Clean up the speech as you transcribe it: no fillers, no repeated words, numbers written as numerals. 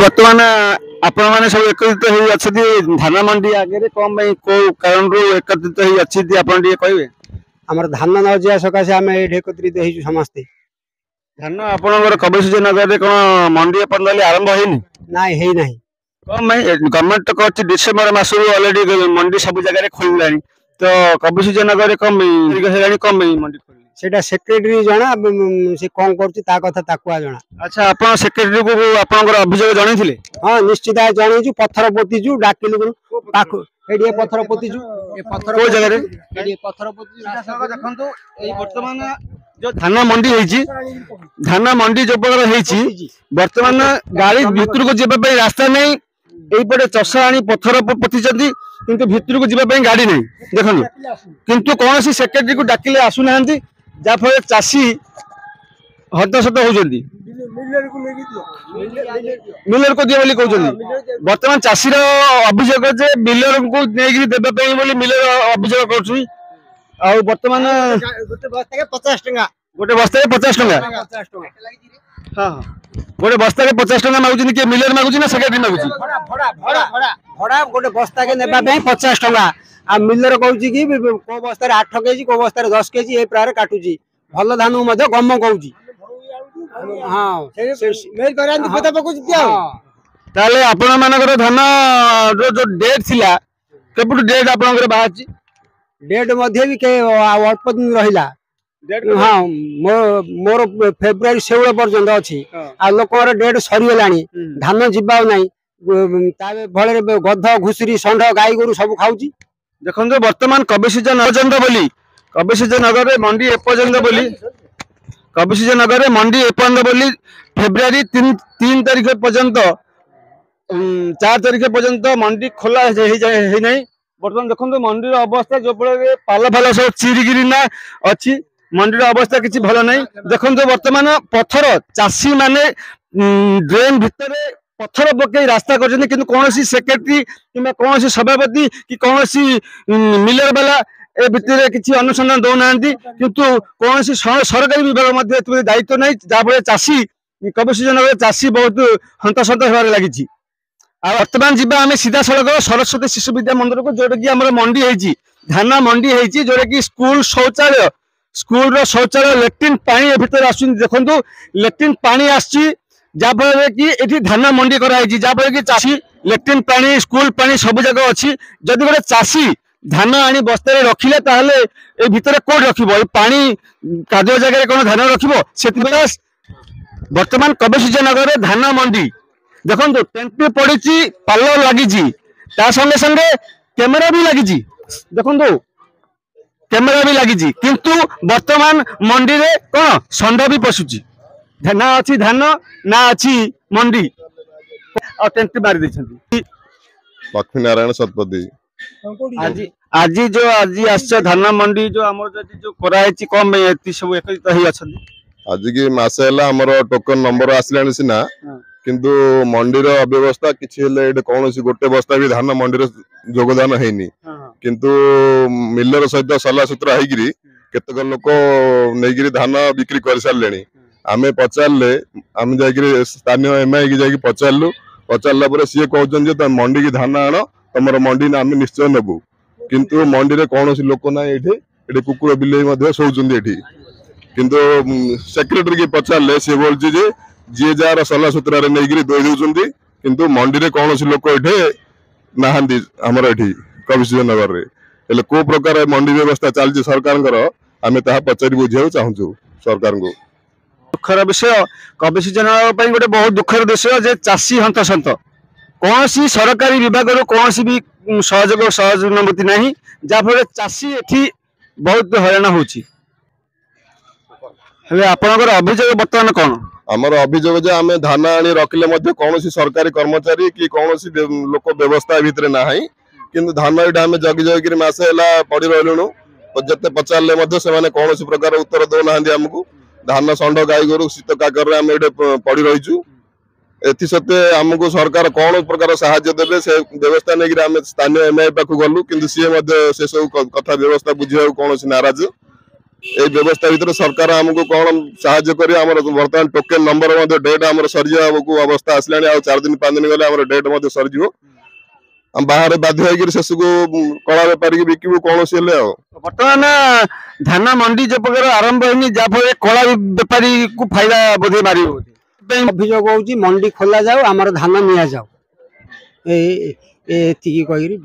बर्तमान आपण मैंने सब एकत्रित हो अच्छी धान मंडी आगे कौन कौ कारण एकत्रित हो अच्छी आप कहे आमर धान न जा सकाशे आम ये एकत्रित हो समस्ते धान आपंकर कबसूज नगर कौन मंडी एपर्तन आरंभ होनी ना है ना कौन गवर्नमेंट तो कहती डिसेम्बर मस अलरेडी मंडी सब जगह खोलला तो कबसूज नगर कम कम मंडी सेटा सेक्रेटरी जना से कौन करछि ता कथा ताकुआ जना। अच्छा आपण सेक्रेटरी को आपनकर अभियोग जणैथिले? हां निश्चित जणैछु पत्थर पोतीछु डाकिलु पाखु एडी पत्थर पोतीछु ए पत्थर को जगह रे एडी पत्थर पोतीछु देखंतु ए वर्तमान जो धान मंडी हेछि धान मंडी जो प्रकार हेछि वर्तमान गाड़ी भितर को जेबा पे रास्ता नै एई पटे चषा आनी पत्थर पोतीचंदी किंतु भितर को जेबा पे गाड़ी नै देखंतु किंतु कोनोसी सेक्रेटरी को डाकिले आसु नाहंती जा फल चाषी हतशत होती मिलर को दिए कहते बर्तमान चाषी अभियोग जे मिलर को देवाई मिलर अभियोग कर बर्तमान गोटे बस्ता 50 टका हाँ गोटे बस्ता 50 टका मागुची किए मिलर मागुची ना सेक्रेटरी मागुची भड़ा गोटे बस्ता के नेबा 50 टका आ मिलर कहूँ कि को बस्तार 8 केजी को बस्तार 10 केजी ए प्राय काटुची भल धान गम कहूँ आपण मानकर धान जो डेट थिला केपटू डेट आपनकर बाहर डेट मध्ये भी के अल्प दिन रहिला हाँ मोर फेब्रुआरी 16 पर्यंत अच्छी आ लोकर डेट सरीगलानी धान जीवा नहीं भले गध घुसुरी षंढ गाई गोरु सब खाऊची देखो बर्तमान कबसूज पर्यंत बोली कबसूज नगर मंडी एपर्यंत बोली कबसूज नगर मंडी एपर्यंत बोली फेब्रुआरी 3 तारीख पर्यंत 4 तारीख पर्यंत मंडी खोला है नहीं बर्तमान देखो मंडी अवस्था जो पाल फाल सब चिरिगिरी ना अच्छी मंडी अवस्था किसी भल नहीं देखो बर्तमान पत्थर चाषी माने ड्रेन भितर पत्थर पकई रास्ता कर कौन सेक्रेटरी कि कौन सभापति कि कौन मिलर वाला ए भितर किसी अनुसंधान दौना किंतु कौन सरकारी विभाग दायित्व नहीं जहाँफल चाषी कबसूज नगर चाषी बहुत हंतसंत होबार लगी बर्तमान जीवा आम सीधा सड़क सरस्वती शिशु विद्या मंदिर को जोटा कि आम मंडी है धान मंडी है जोटा कि स्कूल शौचालय स्कूल शौचालय लैट्रिन पानी भितर आसुन देखो लैट्रिन पानी आसी जहाँफल कि ये धान मंडी कराई जहाँफल कि चाषी लैट्रिन पानी स्कूल पानी सब जगह अच्छी जदि गोटे चाषी धान आनी बस्तार रखिले ताहले ए भितर कोड रखिबो पानी कादो जगह कौन धान रखिबो सेतिबे वर्तमान कबसूज नगर धान मंडी देखो टेंट पड़ी पाल लगी संगे संगे कैमेरा भी लगी देखो कैमेरा भी लगी किंतु वर्तमान मंडी रे कौन षंढ भी पशुची ना अच्छी धान ना अच्छी मंडी और टेंट मारी देछंती लक्ष्मी नारायण शतपथी आज आज जो आज आस धान मंडी जो आम जो कराई कम ये सब एकत्रित हो आज की मास है टोकन नंबर आसला सीना किंतु मंडीर अव्यवस्था किसी कौन गोटे बस्ता भी धान मंडीर योगदान है किंतु मिलर सहित सला सुतरा केतक लोक नहीं धान बिक्री कर सारे आमे पचारे आम जा स्थानीय एमआई की जाकि पचारू पचारा सी कहते मंडी की धान आण तुम मंडी आम निश्चय नेबू किंतु मंडी में कौन लोक ना ये कुकुर बिले शोचुंदी किंतु सेक्रेटरी की पचारे सी बोलती जी जार सला सुतरा नहीं दे किंतु मंडी में कौन लोक ये नहांती आमर ये कबसूज नगर में को प्रकार मंडी व्यवस्था चलती सरकार आम पचारि बुझा चाहूँ सरकार को दुखर विषय कबसूज नगर गोटे बहुत दुखर विषय जे चाषी हंतसंत कौन सरकारी विभाग कौन भी सहयोग सहानुभूति ना जहाँफल चाषी एठी बहुत हैरान होची आपनकर अभियोग बर्तमान कौन आमर अभियोग जे आम धान आनी रखिले कौन सरकारी कर्मचारी कि कौन लोक व्यवस्था भितर ना किंतु धान यहाँ आम जगि जगिक मसे पड़ रही जिते पचारे से कौन प्रकार उत्तर दौना आमको धान षंढ गाई गोरु शीत काकर आम ये पड़ रहीचु एसते आमको सरकार कौन प्रकार साहाय्य देवे से व्यवस्था नहीं स्थानीय एमआई पाक गलु कि सी सब कथा व्यवस्था बुझा कौन नाराज এই ব্যবস্থা ভিতরে সরকার আমাকে কোন সাহায্য করে আমার বর্তমান টোকেন নম্বর মধ্যে ডেট আমার সরিযাবକୁ অবস্থা আসলানি আর 4 দিন 5 দিন গলে আমার ডেট মধ্যে সরিଯିବ हम बाहर बाध्य होकर शेषको कला बेपारी की बिकबू कौन सी बर्तमान धान मंडी जो प्रकार आरंभ होनी जहाँफल कला बेपारी को फायदा बोधे मार अभियोग होची मंडी खोला जाऊ आमर धान निया जाऊ एतिकी कहिरी